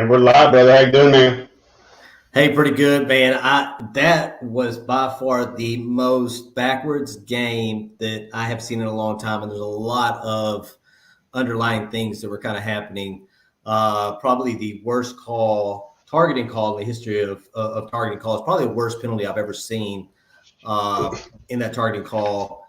And we're live, brother. How you doing, man? Hey, pretty good, man. That was by far the most backwards game that I have seen in a long time, and there's a lot of underlying things that were kind of happening. Probably the worst targeting call in the history of targeting calls. Probably the worst penalty I've ever seen in that targeting call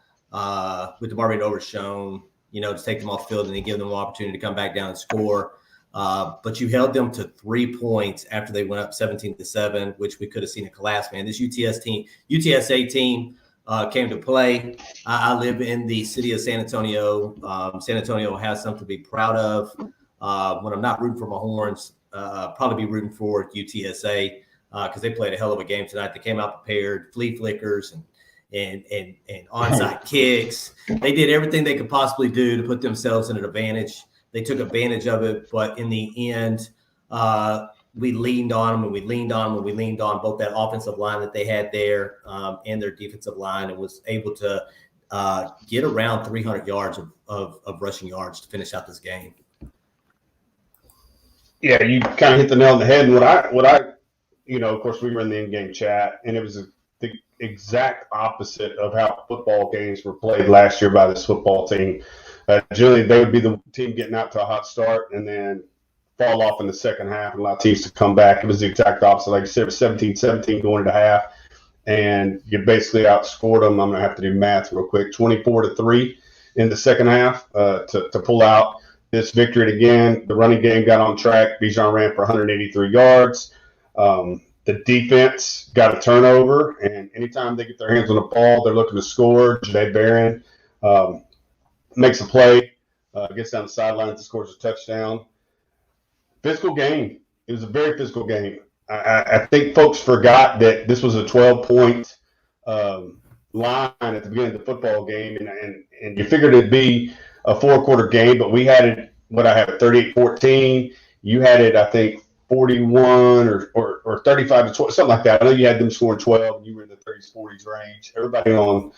with the Marvin Overshown, to take them off the field and then give them an opportunity to come back down and score. But you held them to 3 points after they went up 17-7, which we could have seen a collapse, man. This UTSA team came to play. I live in the city of San Antonio. San Antonio has something to be proud of. When I'm not rooting for my Horns, probably be rooting for UTSA because they played a hell of a game tonight. They came out prepared, flea flickers and onside kicks. They did everything they could possibly do to put themselves in an advantage. They took advantage of it, but in the end, we leaned on them, and we leaned on both that offensive line that they had there and their defensive line, and was able to get around 300 yards of rushing yards to finish out this game. Yeah, you kind of hit the nail on the head. And what I, of course, we were in the in-game chat, and it was the exact opposite of how football games were played last year by this football team. Generally, they would be the team getting out to a hot start and then fall off in the second half and allow teams to come back. It was the exact opposite. Like you said, it was 17-17 going into half, and you basically outscored them. I'm going to have to do math real quick. 24-3 in the second half to pull out this victory again. The running game got on track. Bijan ran for 183 yards. The defense got a turnover, and anytime they get their hands on the ball, they're looking to score. Jadahe Barron makes a play, gets down the sideline, scores a touchdown. Physical game. It was a very physical game. I think folks forgot that this was a 12-point line at the beginning of the football game, and you figured it'd be a four-quarter game, but we had it, I have it, 38-14. You had it, I think, 41 or 35 to 12, something like that. I know you had them scoring 12, and you were in the 30s, 40s range. Everybody on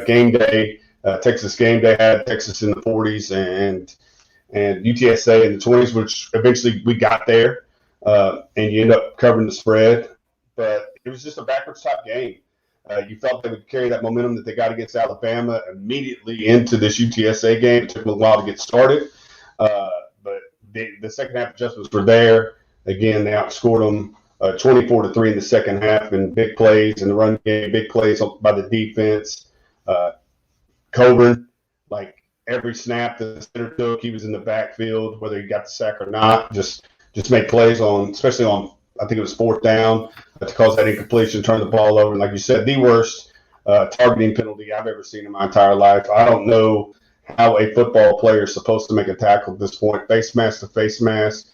game day, Texas game day, had Texas in the 40s and UTSA in the 20s, which eventually we got there, and you end up covering the spread. But it was just a backwards type game. You felt they would carry that momentum that they got against Alabama immediately into this UTSA game. It took them a while to get started, but the second half adjustments were there. Again, they outscored them 24-3 in the second half, and big plays in the run game, big plays by the defense. Coburn, like every snap that the center took, he was in the backfield, whether he got the sack or not. Just make plays especially on, I think it was fourth down, to cause that incompletion, turn the ball over. And like you said, the worst targeting penalty I've ever seen in my entire life. I don't know how a football player is supposed to make a tackle at this point. Face mask to face mask,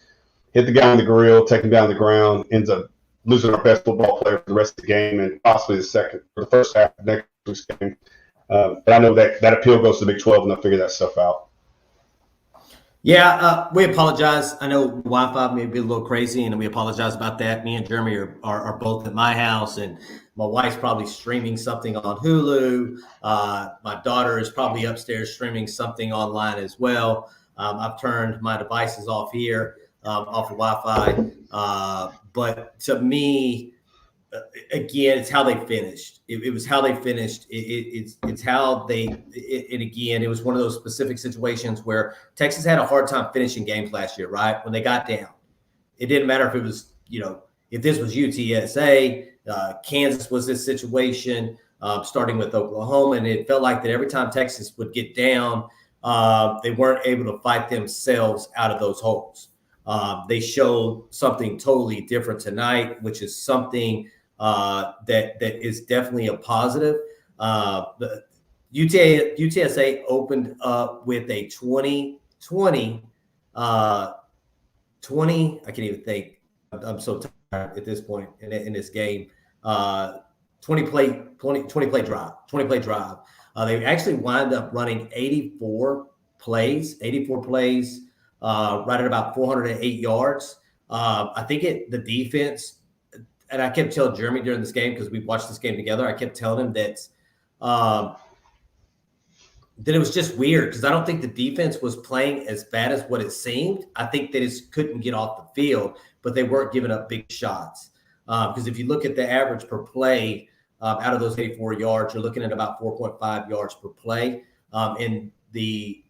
hit the guy in the grill, take him down the ground, ends up losing our best football player for the rest of the game and possibly the first half of next week's game. But I know that appeal goes to the Big 12, and they'll figure that stuff out. Yeah, we apologize. I know Wi-Fi may be a little crazy, and we apologize about that. Me and Jeremy are both at my house, and my wife's probably streaming something on Hulu. My daughter is probably upstairs streaming something online as well. I've turned my devices off here, off of Wi-Fi. But to me, again, it's how they finished. It was how they finished. It's how they. And again, it was one of those specific situations where Texas had a hard time finishing games last year, right? When they got down, it didn't matter if it was, if this was UTSA, Kansas was this situation, starting with Oklahoma, and it felt like that every time Texas would get down, they weren't able to fight themselves out of those holes. They showed something totally different tonight, which is something that is definitely a positive. UTSA opened up with a 20. I can't even think. I'm so tired at this point in this game. 20 play drive. They actually wind up running 84 plays. Right at about 408 yards. I think the defense, and I kept telling Jeremy during this game because we watched this game together, I kept telling him that that it was just weird because I don't think the defense was playing as bad as what it seemed. I think they just couldn't get off the field, but they weren't giving up big shots. Because if you look at the average per play out of those 84 yards, you're looking at about 4.5 yards per play. And they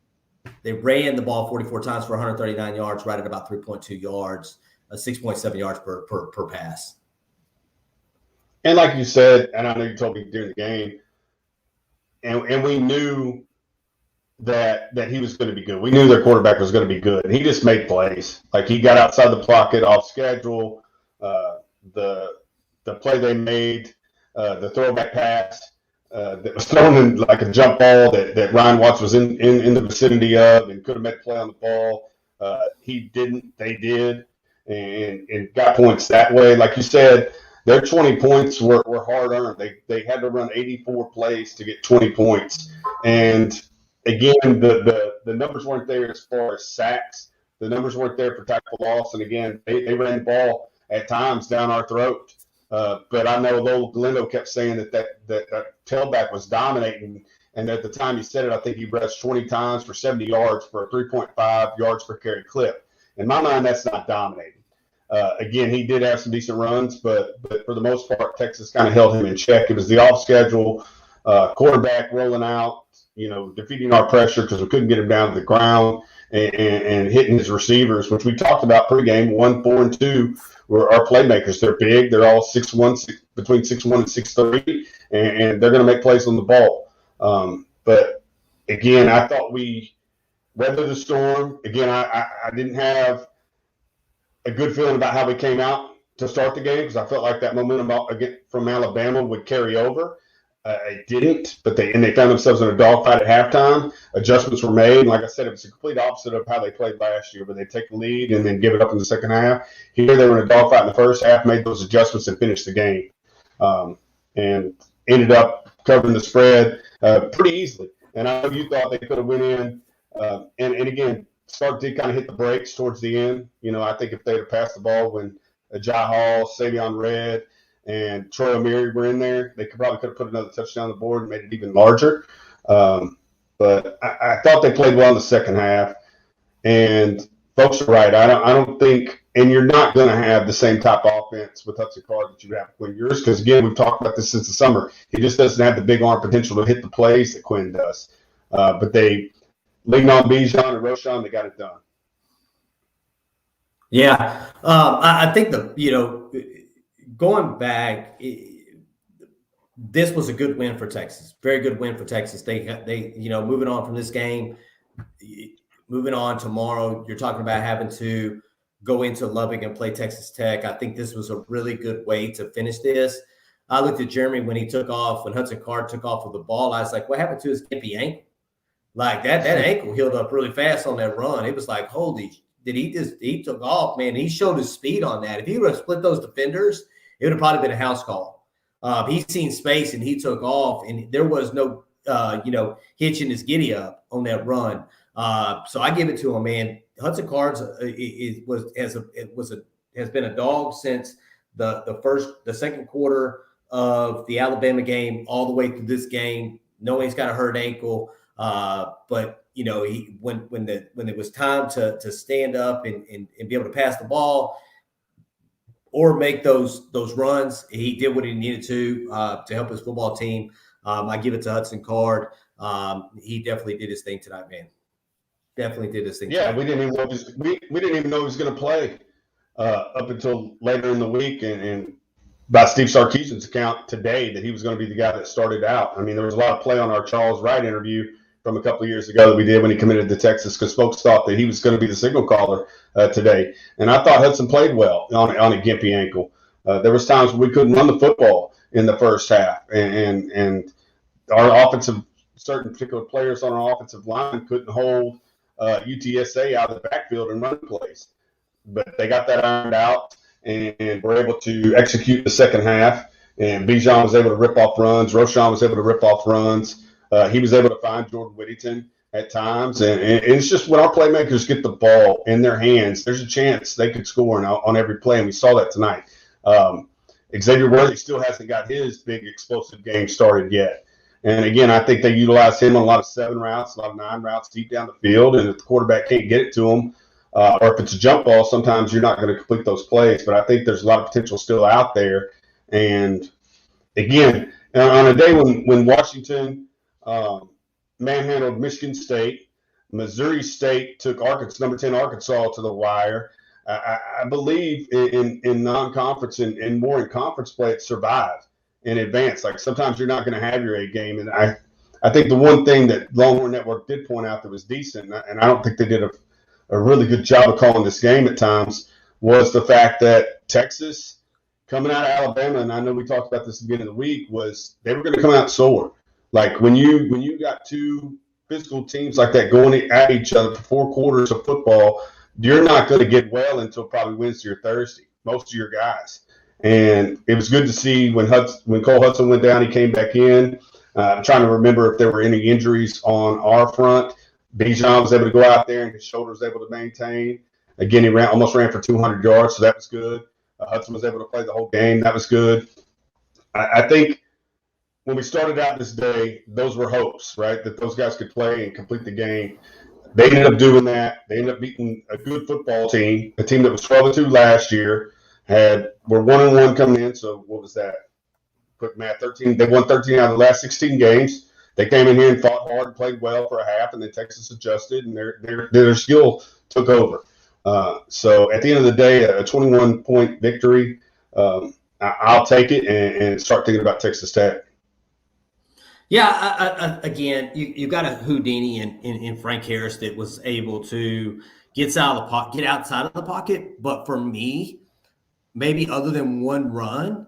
ran the ball 44 times for 139 yards, right at about 3.2 yards, 6.7 yards per pass. And like you said, and I know you told me during the game, and we knew that he was going to be good. We knew their quarterback was going to be good, and he just made plays. Like he got outside the pocket, off schedule. The play they made, the throwback pass that was thrown in like a jump ball that Ryan Watts was in the vicinity of and could have made a play on the ball. He didn't. They did, and got points that way. Like you said, their 20 points were hard earned. They had to run 84 plays to get 20 points, and again, the numbers weren't there as far as sacks. The numbers weren't there for tackle loss. And again, they ran the ball at times down our throat. But I know Lowell Galindo kept saying that tailback was dominating. And at the time he said it, I think he rushed 20 times for 70 yards for a 3.5 yards per carry clip. In my mind, that's not dominating. Again, he did have some decent runs, but for the most part, Texas kind of held him in check. It was the off schedule, quarterback rolling out, defeating our pressure because we couldn't get him down to the ground and hitting his receivers, which we talked about pregame. 1, 4, and 2 were our playmakers. They're big. They're all 6'1", between 6'1" and 6'3", and they're going to make plays on the ball. But again, I thought we weathered the storm. Again, I didn't have a good feeling about how we came out to start the game because I felt like that momentum from Alabama would carry over. It didn't, but they found themselves in a dogfight at halftime. Adjustments were made. And like I said, it was the complete opposite of how they played last year, where they take the lead and then give it up in the second half. Here they were in a dogfight in the first half, made those adjustments, and finished the game, and ended up covering the spread pretty easily. And I know you thought they could have went in. And again, Stark did kind of hit the brakes towards the end. I think if they had passed the ball when Jai Hall, Savion Red, and Troy O'Meary were in there, they probably could have put another touchdown on the board and made it even larger. But I thought they played well in the second half. And folks are right. I don't think, and you're not going to have the same type of offense with Hudson Card that you have with Quinn Ewers, because again, we've talked about this since the summer. He just doesn't have the big arm potential to hit the plays that Quinn does. But they leaned on Bijan and Roschon. They got it done. Yeah, I think going back, this was a good win for Texas. Very good win for Texas. They moving on from this game, moving on tomorrow, you're talking about having to go into Lubbock and play Texas Tech. I think this was a really good way to finish this. I looked at Jeremy when Hudson Card took off with the ball. I was like, what happened to his gimpy ankle? Like that ankle healed up really fast on that run. It was like, holy, he took off, man. He showed his speed on that. If he would have split those defenders, it would have probably been a house call. He's seen space and he took off, and there was no, hitching his giddy up on that run. So I give it to him, man. Hudson Cards has been a dog since the second quarter of the Alabama game all the way through this game. Knowing he's got a hurt ankle, but when it was time to stand up and be able to pass the ball or make those runs, he did what he needed to help his football team. I give it to Hudson Card. He definitely did his thing tonight, man. Definitely did his thing. Yeah, tonight. we didn't even know he was going to play up until later in the week, and by Steve Sarkisian's account today, that he was going to be the guy that started out. I mean, there was a lot of play on our Charles Wright interview from a couple of years ago that we did when he committed to Texas, because folks thought that he was going to be the signal caller today. And I thought Hudson played well on a gimpy ankle. There was times when we couldn't run the football in the first half, and our certain particular players on our offensive line couldn't hold UTSA out of the backfield and run plays. But they got that ironed out and were able to execute the second half. And Bijan was able to rip off runs. Roschon was able to rip off runs. He was able to find Jordan Whittington at times. And it's just when our playmakers get the ball in their hands, there's a chance they could score on every play, and we saw that tonight. Xavier Worthy still hasn't got his big explosive game started yet. And again, I think they utilize him on a lot of 7 routes, a lot of 9 routes deep down the field. And if the quarterback can't get it to him, or if it's a jump ball, sometimes you're not going to complete those plays. But I think there's a lot of potential still out there. And again, on a day when Washington manhandled Michigan State, Missouri State took number 10 Arkansas to the wire. I believe in non-conference and more in conference play, it survived in advance. Like sometimes you're not going to have your A game. And I think the one thing that Longhorn Network did point out that was decent, and I don't think they did a really good job of calling this game at times, was the fact that Texas coming out of Alabama, and I know we talked about this at the beginning of the week, was they were going to come out sore. Like when you got two physical teams like that going at each other for 4 quarters of football, you're not going to get well until probably Wednesday or Thursday, most of your guys. And it was good to see when Cole Hudson went down, he came back in. I'm trying to remember if there were any injuries on our front. Bijan was able to go out there and his shoulder was able to maintain. Again, he almost ran for 200 yards, so that was good. Hudson was able to play the whole game. That was good. I think when we started out this day, those were hopes, right, that those guys could play and complete the game. They ended up doing that. They ended up beating a good football team, a team that was 12-2 last year. Were 1-1 coming in. So what was that? Quick math: 13. They won 13 out of the last 16 games. They came in here and fought hard and played well for a half, and then Texas adjusted, and their skill took over. So at the end of the day, a 21-point victory. I'll take it and start thinking about Texas Tech. Yeah, again, you got a Houdini in Frank Harris that was able to get outside of the pocket. But for me, maybe other than one run,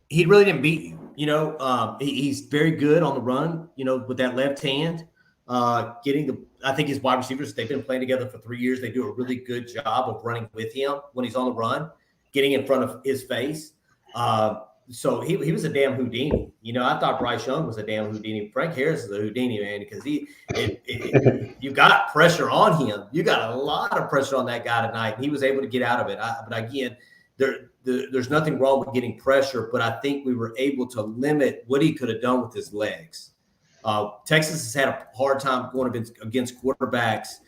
he really didn't beat you. He's very good on the run. With that left hand, I think his wide receivers, they've been playing together for 3 years. They do a really good job of running with him when he's on the run, getting in front of his face. So he was a damn Houdini. I thought Bryce Young was a damn Houdini. Frank Harris is a Houdini, man, because you got pressure on him. You got a lot of pressure on that guy tonight. He was able to get out of it. But again, there's nothing wrong with getting pressure, but I think we were able to limit what he could have done with his legs. Texas has had a hard time going against quarterbacks.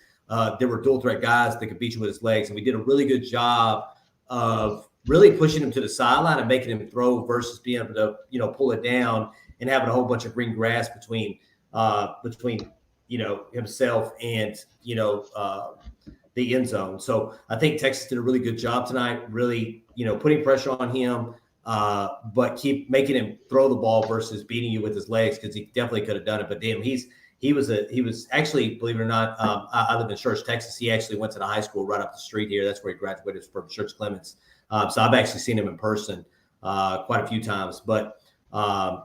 There were dual threat guys that could beat you with his legs, and we did a really good job of really pushing him to the sideline and making him throw versus being able to, pull it down and having a whole bunch of green grass between himself and, the end zone. So I think Texas did a really good job tonight, really, putting pressure on him, but keep making him throw the ball versus beating you with his legs, because he definitely could have done it. But damn, he was actually, believe it or not, I live in Church, Texas. He actually went to the high school right up the street here. That's where he graduated from Church Clements. So I've actually seen him in person quite a few times. But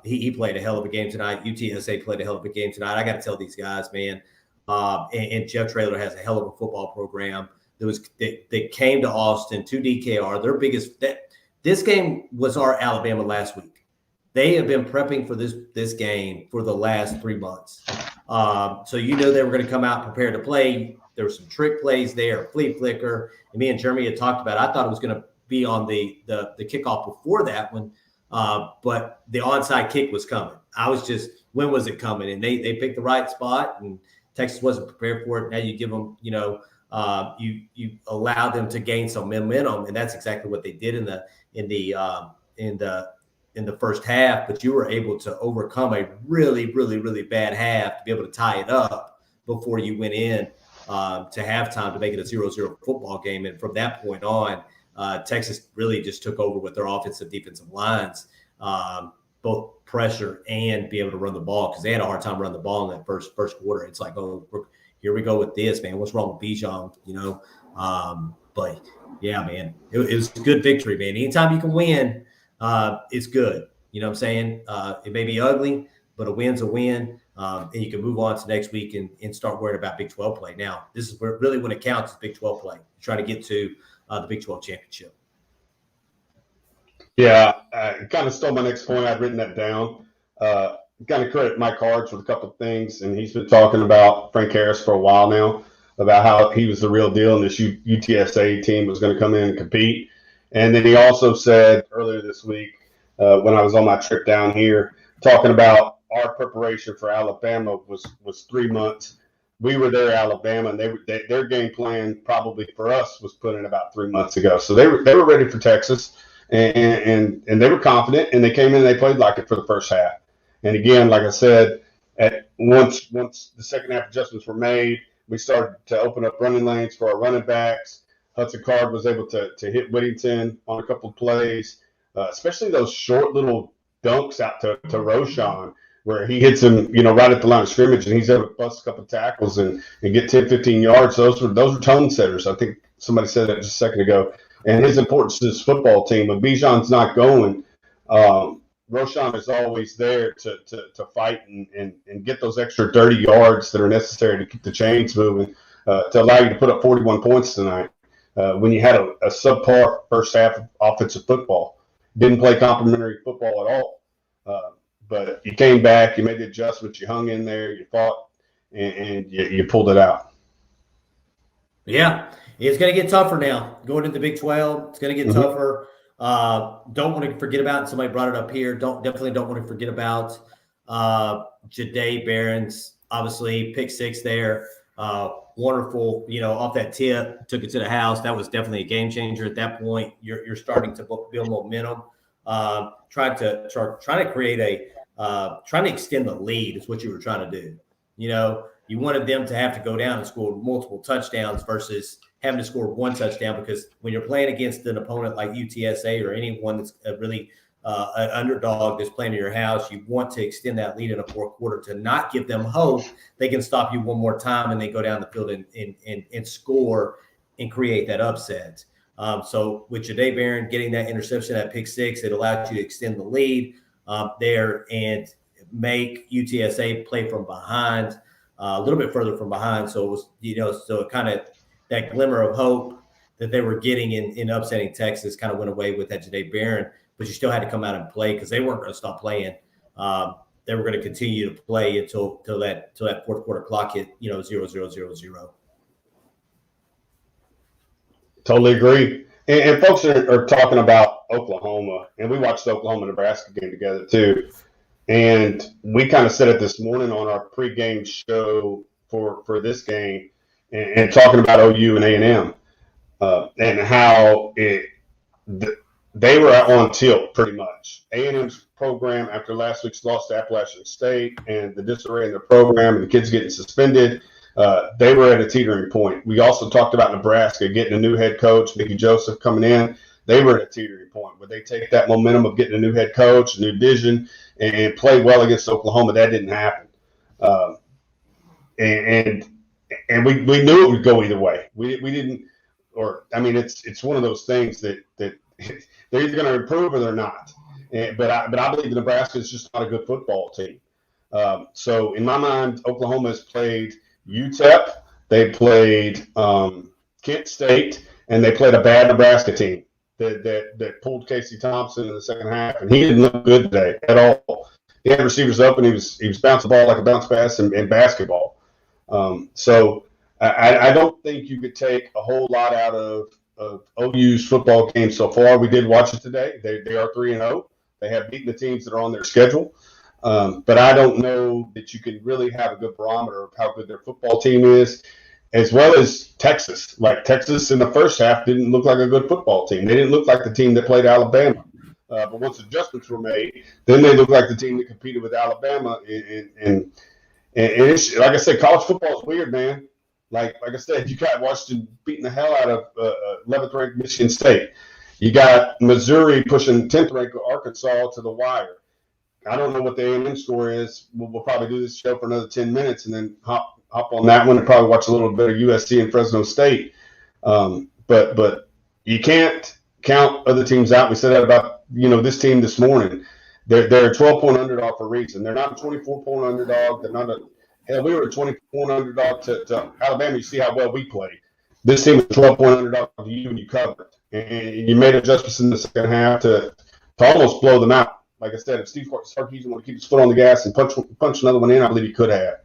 he played a hell of a game tonight. UTSA played a hell of a game tonight. I got to tell these guys, man. And Jeff Traylor has a hell of a football program. They came to Austin, to DKR. Their biggest this game was our Alabama last week. They have been prepping for this game for the last 3 months. So they were going to come out prepared to play. There were some trick plays there, flea flicker. And me and Jeremy had talked about it. I thought it was going to be on the kickoff before that one, but the onside kick was coming. I was just, when was it coming? And they picked the right spot, and Texas wasn't prepared for it. Now you give them, you allow them to gain some momentum, and that's exactly what they did in the first half. But you were able to overcome a really, really, really bad half to be able to tie it up before you went in to halftime to make it a 0-0 football game. And from that point on, Texas really just took over with their offensive, defensive lines, both pressure and be able to run the ball, because they had a hard time running the ball in that first quarter. It's like, oh, here we go with this, man. What's wrong with Bijan? But yeah, man, it was a good victory, man. Anytime you can win, it's good. You know what I'm saying? It may be ugly, but a win's a win. And you can move on to next week and start worrying about Big 12 play. Now, this is where really when it counts is Big 12 play. Trying to get to the Big 12 championship. Yeah, kind of stole my next point. I'd written that down. Kind of credit Mike Harge with a couple of things, and he's been talking about Frank Harris for a while now, about how he was the real deal and this UTSA team was going to come in and compete. And then he also said earlier this week when I was on my trip down here talking about our preparation for Alabama was 3 months. We were there, Alabama, and their game plan probably for us was put in about 3 months ago. So they were ready for Texas, and they were confident, and they came in and they played like it for the first half. And again, like I said, once the second half adjustments were made, we started to open up running lanes for our running backs. Hudson Card was able to hit Whittington on a couple of plays, especially those short little dunks out to Roshan, where he hits him, right at the line of scrimmage, and he's able to bust a couple of tackles and get 10, 15 yards. Those were tone setters. I think somebody said that just a second ago. And his importance to this football team, when Bijan's not going, Roshan is always there to fight and get those extra 30 yards that are necessary to keep the chains moving, to allow you to put up 41 points tonight. When you had a subpar first half of offensive football. Didn't play complimentary football at all. But you came back, you made the adjustments, you hung in there, you fought, and you pulled it out. Yeah, it's going to get tougher now. Going into the Big 12, it's going to get tougher. Don't want to forget about, somebody brought it up here, definitely don't want to forget about Jadahe Barron's, obviously, pick 6 there. Wonderful, off that tip, took it to the house. That was definitely a game changer at that point. You're starting to build momentum. Trying to create trying to extend the lead is what you were trying to do. You wanted them to have to go down and score multiple touchdowns versus having to score one touchdown, because when you're playing against an opponent like UTSA or anyone that's really an underdog that's playing in your house, you want to extend that lead in a fourth quarter to not give them hope they can stop you one more time and they go down the field and score and create that upset. So with Jadahe Barron getting that interception at pick 6, it allowed you to extend the lead there and make UTSA play from behind, a little bit further from behind. So it was, so it kind of, that glimmer of hope that they were getting in upsetting Texas kind of went away with that Jadahe Barron, but you still had to come out and play because they weren't going to stop playing. They were going to continue to play until that fourth quarter clock hit, 0-0-0-0. Totally agree. And folks are talking about Oklahoma, and we watched the Oklahoma-Nebraska game together too. And we kind of said it this morning on our pregame show for this game, and talking about OU and A&M, and how they were on tilt pretty much. A&M's program, after last week's loss to Appalachian State and the disarray in the program and the kids getting suspended, they were at a teetering point. We also talked about Nebraska getting a new head coach, Mickey Joseph coming in. They were at a teetering point. Would they take that momentum of getting a new head coach, a new vision, and play well against Oklahoma? That didn't happen. And we knew it would go either way. We didn't, it's one of those things that they're either going to improve or they're not. But I believe Nebraska is just not a good football team. So in my mind, Oklahoma has played UTEP, they played Kent State, and they played a bad Nebraska team that pulled Casey Thompson in the second half, and he didn't look good today at all. He had receivers open, he was bouncing the ball like a bounce pass in basketball. So I don't think you could take a whole lot out of OU's football game so far. We did watch it today. They are 3-0. They have beaten the teams that are on their schedule. But I don't know that you can really have a good barometer of how good their football team is, as well as Texas. Like, Texas in the first half didn't look like a good football team. They didn't look like the team that played Alabama. But once adjustments were made, then they looked like the team that competed with Alabama. And it's, like I said, college football is weird, man. Like I said, you got Washington beating the hell out of 11th ranked Michigan State. You got Missouri pushing 10th ranked Arkansas to the wire. I don't know what the A&M score is. We'll probably do this show for another 10 minutes and then hop on that one and probably watch a little bit of USC and Fresno State. But you can't count other teams out. We said that about this team this morning. They're a 12-point underdog for a reason. They're not a 24-point underdog. They're not hell, we were a 20-point underdog to Alabama. You see how well we played. This team is a 12-point underdog to you, and you covered. And you made adjustments in the second half to almost blow them out. Like I said, if Steve Sarkisian wanted to keep his foot on the gas and punch another one in, I believe he could have.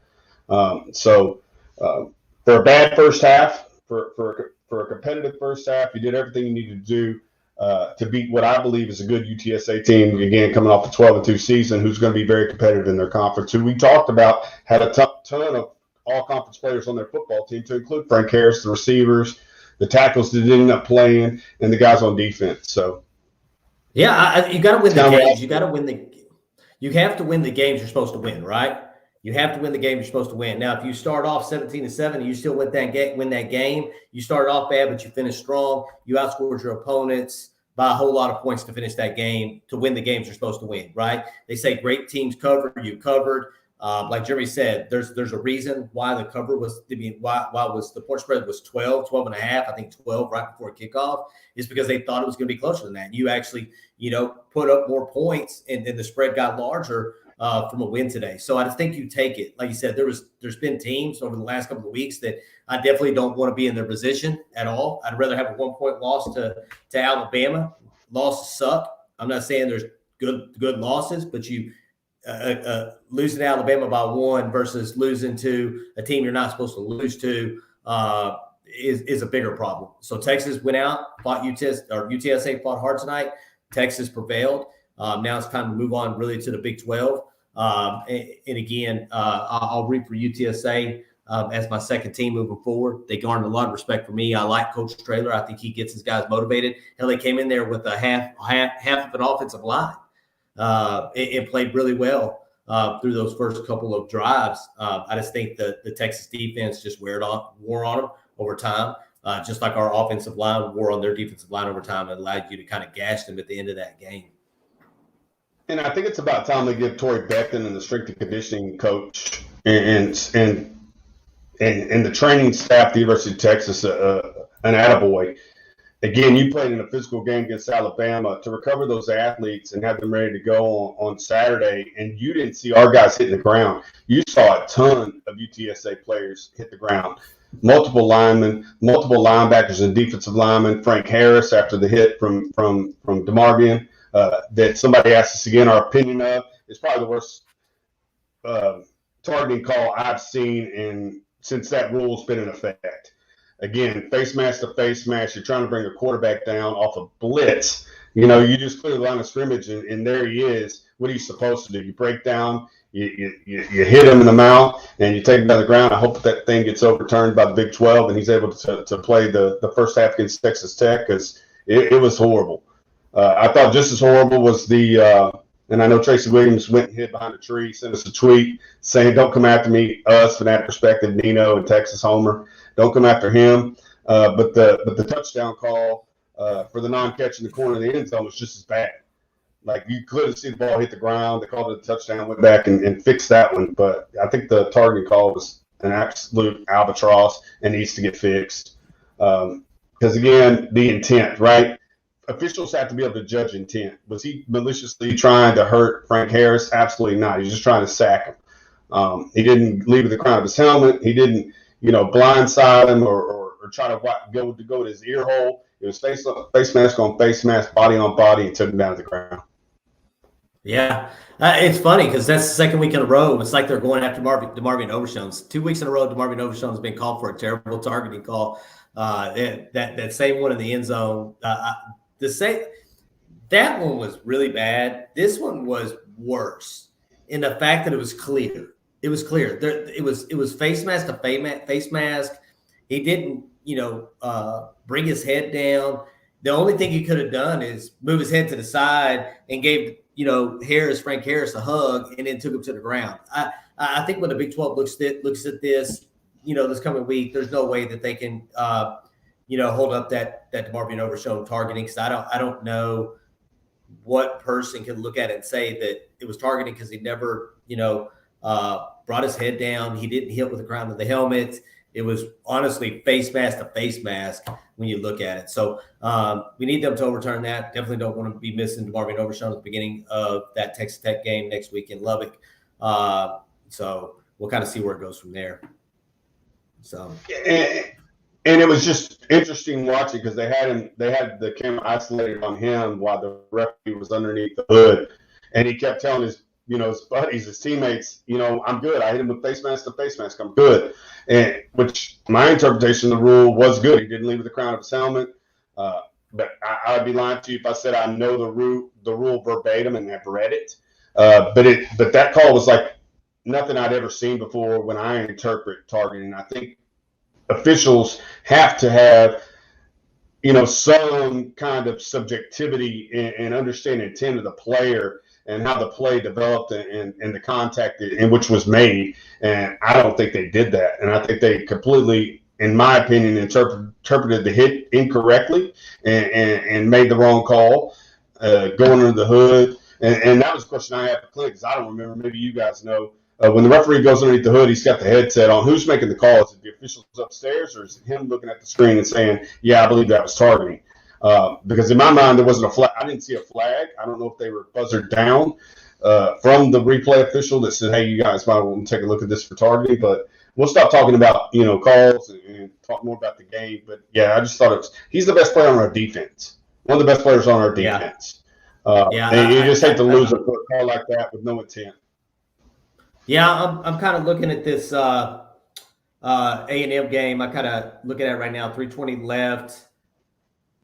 So for a bad first half, for a competitive first half, you did everything you needed to do. to beat what I believe is a good UTSA team, again, coming off the 12-2 season, who's going to be very competitive in their conference, who we talked about had a ton of all-conference players on their football team, to include Frank Harris, the receivers, the tackles that ended up playing, and the guys on defense. So, yeah, you got to win the games. You got to win the. You have to win the games you're supposed to win, right? You have to win the game you're supposed to win. Now, if you start off 17-7 and you still win that game, you started off bad, but you finished strong. You outscored your opponents by a whole lot of points to finish that game, to win the games you're supposed to win, right? They say great teams cover, you covered. Like Jeremy said, there's a reason why the cover was, why was the point spread was 12 and a half, I think 12 right before kickoff, is because they thought it was going to be closer than that. You actually, put up more points and the spread got larger from a win today. So I just think you take it. Like you said, there's been teams over the last couple of weeks that I definitely don't want to be in their position at all. I'd rather have a 1-point loss to Alabama. Losses suck. I'm not saying there's good losses, but you losing to Alabama by 1 versus losing to a team you're not supposed to lose to is a bigger problem. So Texas went out, fought UTSA fought hard tonight. Texas prevailed. Now it's time to move on really to the Big 12. And again, I'll root for UTSA as my second team moving forward. They garnered a lot of respect for me. I like Coach Traylor. I think he gets his guys motivated. Hell, they came in there with a half of an offensive line and played really well through those first couple of drives. I just think the Texas defense just wore on them over time. Just like our offensive line wore on their defensive line over time, and allowed you to kind of gash them at the end of that game. And I think it's about time they give Torrey Becton and the strength and conditioning coach and the training staff at the University of Texas an attaboy. Again, you played in a physical game against Alabama. To recover those athletes and have them ready to go on Saturday, and you didn't see our guys hitting the ground. You saw a ton of UTSA players hit the ground. Multiple linemen, multiple linebackers and defensive linemen. Frank Harris after the hit from DeMarvion. That somebody asked us again our opinion of, is probably the worst targeting call I've seen since that rule's been in effect. Again, face mask to face mask, you're trying to bring a quarterback down off a blitz. You just clear the line of scrimmage, and there he is. What are you supposed to do? You break down, you hit him in the mouth, and you take him down the ground. I hope that thing gets overturned by the Big 12, and he's able to play the first half against Texas Tech, because it was horrible. I thought just as horrible was and I know Tracy Williams went and hid behind a tree, sent us a tweet saying, "Don't come after me, us, Fanatic Perspective, Nino and Texas Homer. Don't come after him." But the touchdown call for the non-catch in the corner of the end zone was just as bad. Like, you couldn't see the ball hit the ground. They called it a touchdown, went back and fixed that one. But I think the targeting call was an absolute albatross and needs to get fixed. Because, again, the intent, right? Officials have to be able to judge intent. Was he maliciously trying to hurt Frank Harris? Absolutely not. He's just trying to sack him. He didn't leave with the crown of his helmet. He didn't, blindside him or try to go to his ear hole. It was face mask on face mask, body on body, and took him down to the ground. Yeah. It's funny because that's the second week in a row. It's like they're going after DeMarvion Overshown. 2 weeks in a row, DeMarvion Overshown has been called for a terrible targeting call. That same one in the end zone, that one was really bad. This one was worse in the fact that it was clear. It was clear. It was face mask to face mask. He didn't, bring his head down. The only thing he could have done is move his head to the side and gave, Frank Harris a hug, and then took him to the ground. I think when the Big 12 looks at this, this coming week, there's no way that they can, hold up that DeMarvion Overshown targeting, because I don't know what person can look at it and say that it was targeting, because he never, brought his head down. He didn't hit with the crown of the helmet. It was honestly face mask to face mask when you look at it. So we need them to overturn that. Definitely don't want to be missing DeMarvion Overshown at the beginning of that Texas Tech game next week in Lubbock. So we'll kind of see where it goes from there. So. And it was just interesting watching, because they had the camera isolated on him while the referee was underneath the hood, and he kept telling his buddies, his teammates, I'm good. I hit him with face mask to face mask. I'm good. And which my interpretation of the rule was good. He didn't leave with the crown of his helmet. but I'd be lying to you if I said I know the rule verbatim and have read it. But that call was like nothing I'd ever seen before when I interpret targeting. I think officials have to have some kind of subjectivity and understand the intent of the player and how the play developed and the contact in which was made. And I don't think they did that. And I think they completely, in my opinion, interpreted the hit incorrectly and made the wrong call, going under the hood. And that was a question I had for Clint because I don't remember. Maybe you guys know. When the referee goes underneath the hood, he's got the headset on. Who's making the call? Is it the officials upstairs, or is it him looking at the screen and saying, yeah, I believe that was targeting? Because in my mind, there wasn't a flag. I didn't see a flag. I don't know if they were buzzered down from the replay official that said, hey, you guys might want to take a look at this for targeting. But we'll stop talking about, calls and talk more about the game. But, yeah, I just thought he's the best player on our defense, one of the best players on our defense. And you just hate to lose a call like that with no intent. Yeah, I'm kind of looking at this A&M game. I'm kind of looking at it right now. 3:20 left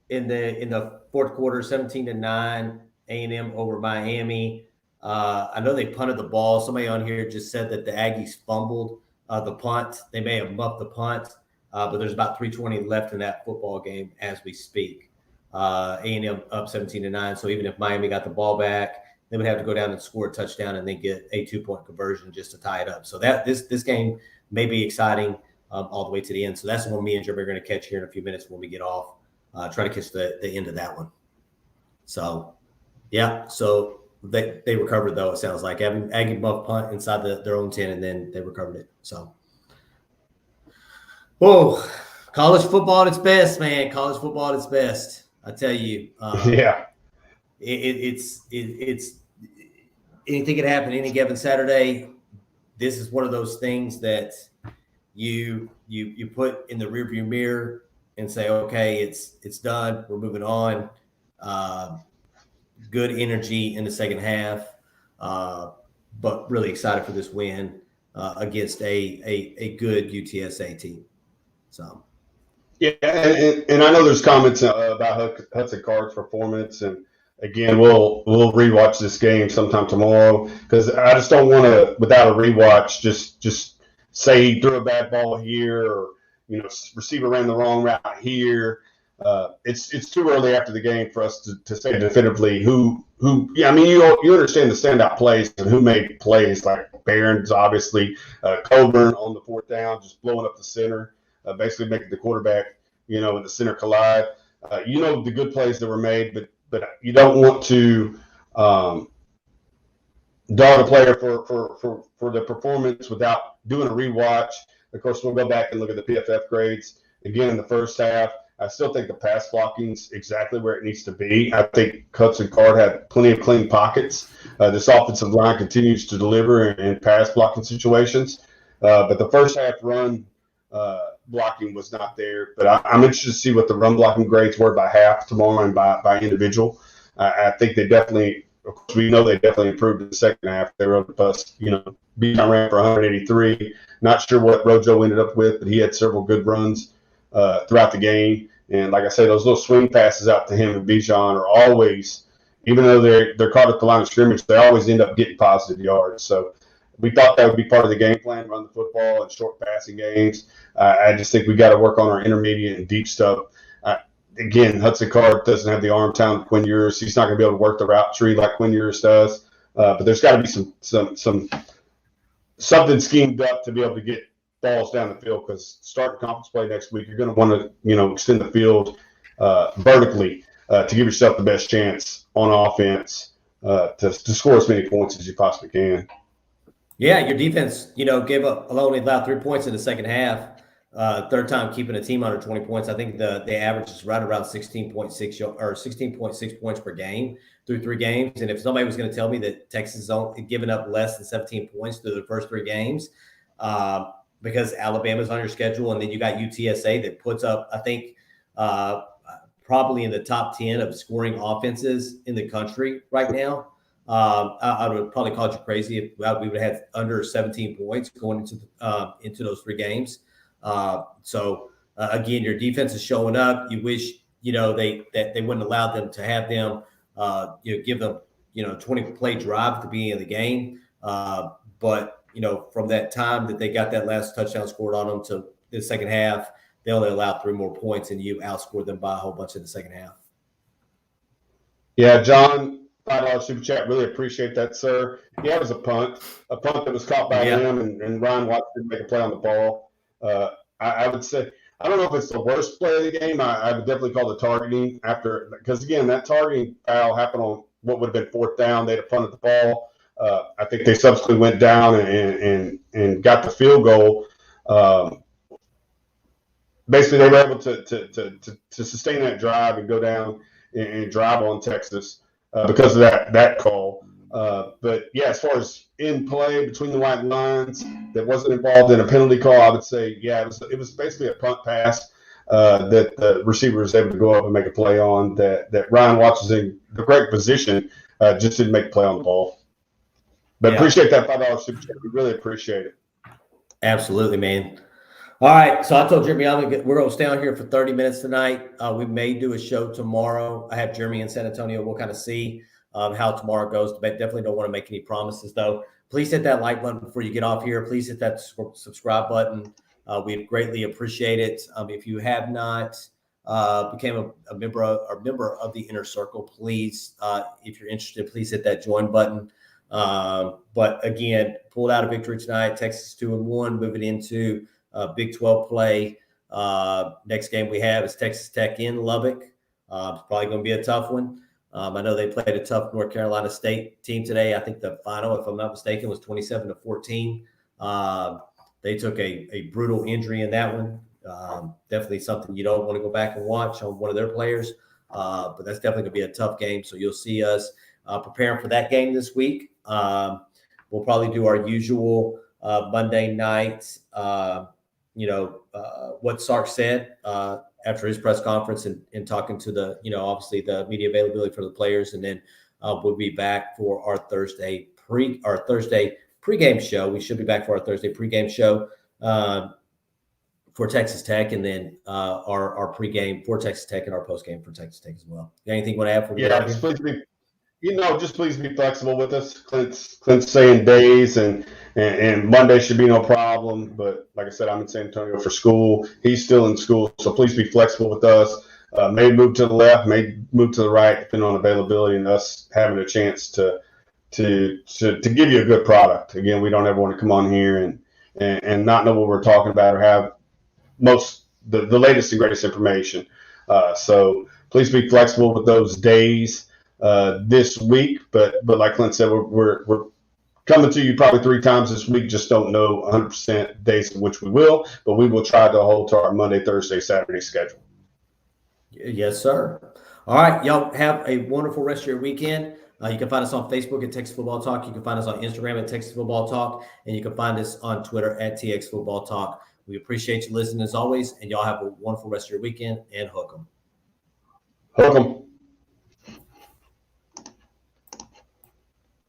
in the fourth quarter. 17-9. A&M over Miami. I know they punted the ball. Somebody on here just said that the Aggies fumbled the punt. They may have muffed the punt, but there's about 3:20 left in that football game as we speak. A&M up 17-9. So even if Miami got the ball back, they would have to go down and score a touchdown and then get a 2-point conversion just to tie it up. So that this game may be exciting all the way to the end. So that's the one me and Jim are going to catch here in a few minutes when we get off. Try to catch the end of that one. So, yeah. So they recovered, though, it sounds like. Aggie muff punt inside their own 10, and then they recovered it. So, whoa. College football at its best, man. College football at its best. I tell you. Yeah. It's anything can happen any given Saturday. This is one of those things that you put in the rearview mirror and say, okay, it's done. We're moving on. Good energy in the second half, but really excited for this win against a good UTSA team. So. Yeah, and I know there's comments about Hudson Card's performance, and again, we'll rewatch this game sometime tomorrow because I just don't want to, without a rewatch, just say he threw a bad ball here or receiver ran the wrong route here. It's too early after the game for us to say definitively who. Yeah, I mean you understand the standout plays and who made plays like Barron's obviously, Coburn on the fourth down just blowing up the center, basically making the quarterback in the center collide. The good plays that were made, but you don't want to dog a player for the performance without doing a rewatch. Of course, we'll go back and look at the PFF grades again in the first half. I still think the pass blocking's exactly where it needs to be. I think Hudson Card had plenty of clean pockets. This offensive line continues to deliver in pass blocking situations. But the first half run blocking was not there. But I'm interested to see what the run blocking grades were by half tomorrow and by individual. I think they definitely, of course, we know they definitely improved in the second half. They were able to bust, Bijan ran for 183. Not sure what Rojo ended up with, but he had several good runs throughout the game. And like I say, those little swing passes out to him and Bijan are always, even though they're caught at the line of scrimmage, they always end up getting positive yards. So we thought that would be part of the game plan, run the football and short passing games. I just think we got to work on our intermediate and deep stuff. Again, Hudson Card doesn't have the arm talent Quinn Ewers. He's not going to be able to work the route tree like Quinn Ewers does. But there's got to be something schemed up to be able to get balls down the field because starting conference play next week, you're going to want to extend the field vertically to give yourself the best chance on offense to score as many points as you possibly can. Yeah, your defense, gave up only about 3 points in the second half. Third time keeping a team under 20 points. I think the average is right around 16.6 or 16.6 points per game through 3 games. And if somebody was going to tell me that Texas is giving up less than 17 points through the first 3 games, because Alabama's on your schedule, and then you got UTSA that puts up, I think, probably in the top 10 of scoring offenses in the country right now. I would probably call you crazy if we would have had under 17 points going into those 3 games. So again, your defense is showing up. You wish they wouldn't allow them to have them, give them, 20 play drive at the beginning of the game. But from that time that they got that last touchdown scored on them to the second half, they only allowed 3 more points, and you outscored them by a whole bunch in the second half. Yeah, John, $5 super chat. Really appreciate that, sir. Yeah, it was a punt that was caught by them, and Ryan Watts didn't make a play on the ball. I would say, I don't know if it's the worst play of the game. I would definitely call the targeting because again, that targeting foul happened on what would have been 4th down. They'd have punted the ball. I think they subsequently went down and got the field goal. Basically, they were able to sustain that drive and go down and drive on Texas because of that call. But yeah, as far as in play between the white lines that wasn't involved in a penalty call, I would say, yeah, it was basically a punt pass that the receiver was able to go up and make a play on that Ryan Watts is in the correct position, just didn't make a play on the ball. But appreciate that $5 super chat. We really appreciate it. Absolutely, man. All right, so I told Jeremy we're going to stay on here for 30 minutes tonight. We may do a show tomorrow. I have Jeremy in San Antonio. We'll kind of see how tomorrow goes. But definitely don't want to make any promises, though. Please hit that like button before you get off here. Please hit that subscribe button. We greatly appreciate it. If you have not became a member of the Inner Circle, please, if you're interested, please hit that join button. But again, pulled out a victory tonight. Texas 2-1, moving into Big 12 play. Next game we have is Texas Tech in Lubbock. It's probably going to be a tough one. I know they played a tough North Carolina State team today. I think the final, if I'm not mistaken, was 27-14. They took a brutal injury in that one. Definitely something you don't want to go back and watch on one of their players. But that's definitely going to be a tough game. So you'll see us preparing for that game this week. We'll probably do our usual Monday night, what Sark said after his press conference and talking to the, obviously the media availability for the players. And then we'll be back for our Thursday pregame show. We should be back for our Thursday pregame show for Texas Tech, and then our pregame for Texas Tech and our postgame for Texas Tech as well. You got anything you want to add for me? Yeah, just please be flexible with us. Clint's saying days, and Monday should be no problem. But like I said, I'm in San Antonio for school. He's still in school, so please be flexible with us. May move to the left, may move to the right, depending on availability and us having a chance to give you a good product. Again, we don't ever want to come on here and not know what we're talking about or have the latest and greatest information. So please be flexible with those days this week. But like Clint said, we're coming to you probably 3 times this week. Just don't know 100% days in which we will, but we will try to hold to our Monday, Thursday, Saturday schedule. Yes, sir. All right, y'all have a wonderful rest of your weekend. You can find us on Facebook at Texas Football Talk. You can find us on Instagram at Texas Football Talk, and you can find us on Twitter at TX Football Talk. We appreciate you listening as always, and y'all have a wonderful rest of your weekend, and hook 'em. Hook 'em.